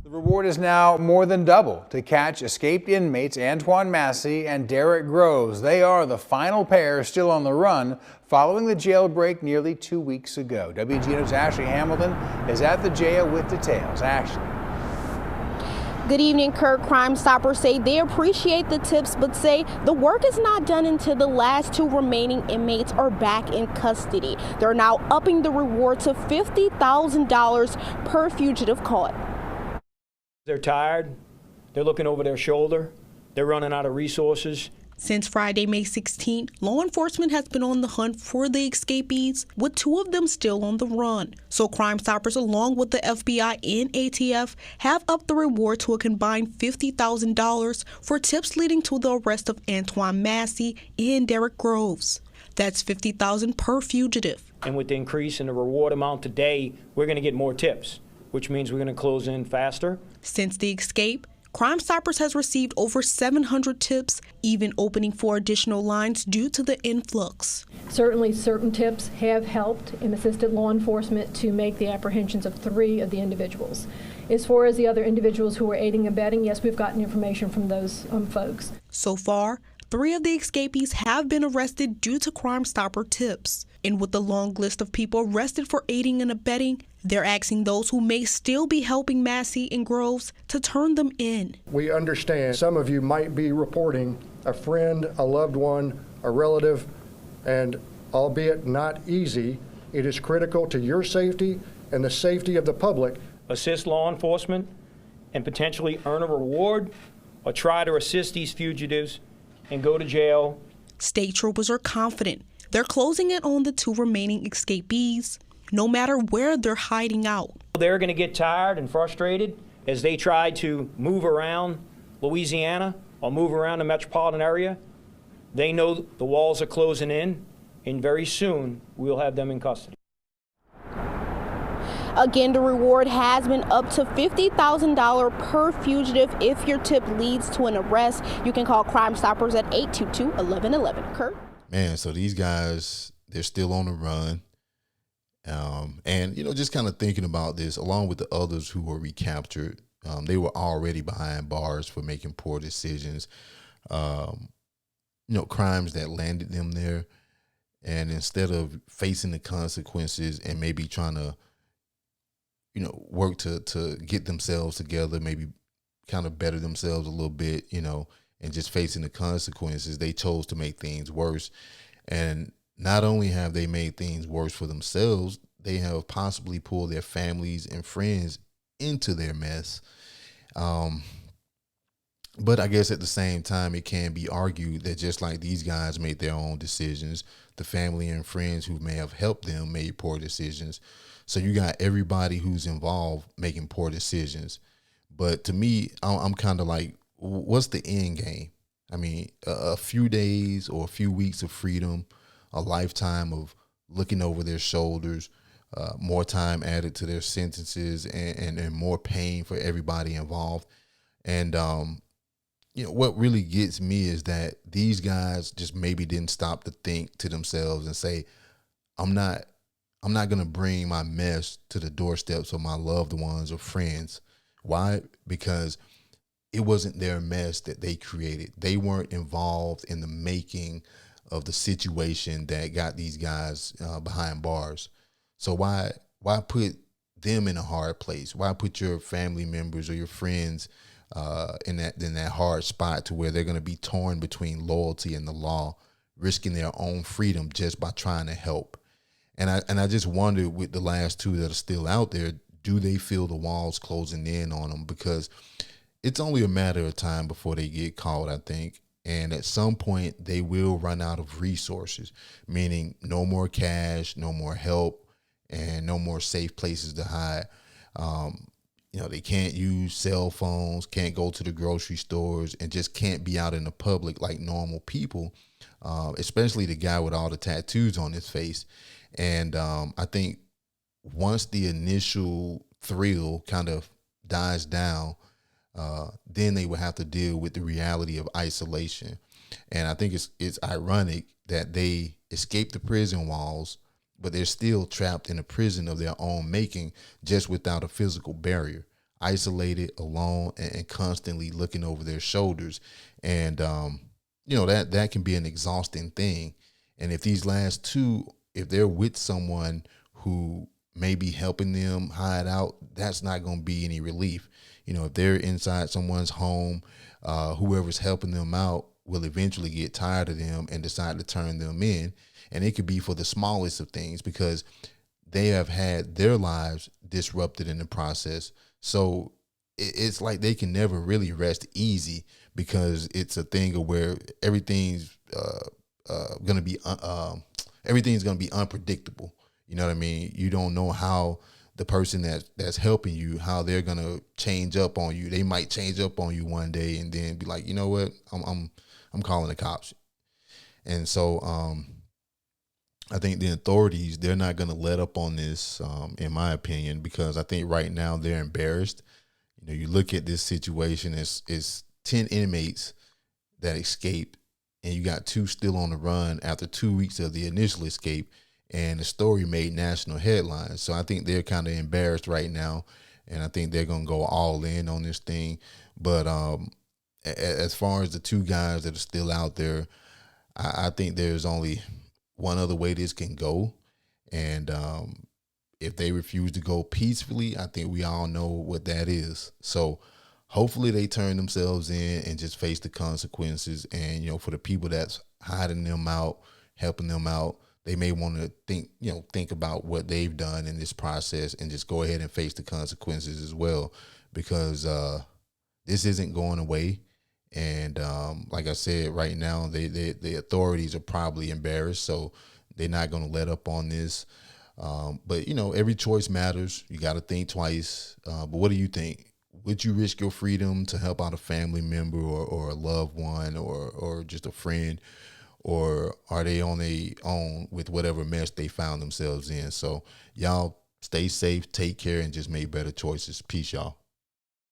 The reward is now more than double to catch escaped inmates Antoine Massey and Derrick Groves. They are the final pair still on the run following the jailbreak nearly 2 weeks ago. WGN's Ashley Hamilton is at the jail with details. Ashley. Good evening, Kurt. Crime Stoppers say they appreciate the tips, but say the work is not done until the last 2 remaining inmates are back in custody. They're now upping the reward to $50,000 per fugitive caught. They're tired. They're looking over their shoulder. They're running out of resources. Since Friday, May 16th, law enforcement has been on the hunt for the escapees, with 2 of them still on the run. So Crime Stoppers, along with the FBI and ATF, have upped the reward to a combined $50,000 for tips leading to the arrest of Antoine Massey and Derrick Groves. That's $50,000 per fugitive. And with the increase in the reward amount today, we're going to get more tips, which means we're going to close in faster. Since the escape, Crime Stoppers has received over 700 tips, even opening 4 additional lines due to the influx. Certainly, certain tips have helped and assisted law enforcement to make the apprehensions of 3 of the individuals. As far as the other individuals who were aiding and abetting, yes, we've gotten information from those folks. So far, 3 of the escapees have been arrested due to Crime Stopper tips. And with the long list of people arrested for aiding and abetting, they're asking those who may still be helping Massey and Groves to turn them in. We understand some of you might be reporting a friend, a loved one, a relative, and albeit not easy, it is critical to your safety and the safety of the public. Assist law enforcement and potentially earn a reward, or try to assist these fugitives and go to jail. State troopers are confident they're closing in on the 2 remaining escapees, no matter where they're hiding out. They're going to get tired and frustrated as they try to move around Louisiana or move around the metropolitan area. They know the walls are closing in, and very soon we'll have them in custody. Again, the reward has been up to $50,000 per fugitive. If your tip leads to an arrest, you can call Crime Stoppers at 822-1111. Kurt? Man, so these guys, they're still on the run. And, you know, just kind of thinking about this, along with the others who were recaptured, they were already behind bars for making poor decisions, crimes that landed them there. And instead of facing the consequences and maybe trying to, work to get themselves together, maybe kind of better themselves a little bit, and just facing the consequences, they chose to make things worse. And not only have they made things worse for themselves, they have possibly pulled their families and friends into their mess. But I guess at the same time, it can be argued that just like these guys made their own decisions, the family and friends who may have helped them made poor decisions. So you got everybody who's involved making poor decisions. But to me, I'm kind of like, what's the end game? I mean, a few days or a few weeks of freedom, a lifetime of looking over their shoulders, more time added to their sentences, and more pain for everybody involved. And, what really gets me is that these guys just maybe didn't stop to think to themselves and say, I'm not going to bring my mess to the doorsteps of my loved ones or friends. Why? Because it wasn't their mess that they created. They weren't involved in the making of the situation that got these guys behind bars. So why put them in a hard place? Why put your family members or your friends in that hard spot to where they're going to be torn between loyalty and the law, risking their own freedom just by trying to help? And I just wonder, with the last 2 that are still out there, do they feel the walls closing in on them? Because it's only a matter of time before they get caught, I think. And at some point, they will run out of resources, meaning no more cash, no more help, and no more safe places to hide. They can't use cell phones, can't go to the grocery stores, and just can't be out in the public like normal people, especially the guy with all the tattoos on his face. And I think once the initial thrill kind of dies down, then they would have to deal with the reality of isolation. And I think it's ironic that they escaped the prison walls, but they're still trapped in a prison of their own making, just without a physical barrier. isolated, alone, and constantly looking over their shoulders. And, that can be an exhausting thing. And if these last two, if they're with someone who may be helping them hide out, that's not going to be any relief. If they're inside someone's home, whoever's helping them out will eventually get tired of them and decide to turn them in. And it could be for the smallest of things, because they have had their lives disrupted in the process. So it's like they can never really rest easy, because it's a thing of where everything's going to be unpredictable. You know what I mean? You don't know how the person that's helping you, how they're going to change up on you. They might change up on you one day and then be like, you know what, I'm calling the cops. And so I think the authorities, they're not going to let up on this, in my opinion, because I think right now they're embarrassed. You look at this situation, it's 10 inmates that escaped, and you got 2 still on the run after 2 weeks of the initial escape, and the story made national headlines. So I think they're kind of embarrassed right now, and I think they're going to go all in on this thing. But as far as the 2 guys that are still out there, I think there's only one other way this can go. And if they refuse to go peacefully, I think we all know what that is. So hopefully they turn themselves in and just face the consequences. And, for the people that's hiding them out, helping them out, they may want to think about what they've done in this process and just go ahead and face the consequences as well, because this isn't going away. And like I said, right now, the authorities are probably embarrassed, so they're not going to let up on this. But, every choice matters. You got to think twice. But what do you think? Would you risk your freedom to help out a family member or a loved one or just a friend? Or are they on their own with whatever mess they found themselves in? So y'all stay safe, take care, and just make better choices. Peace, y'all.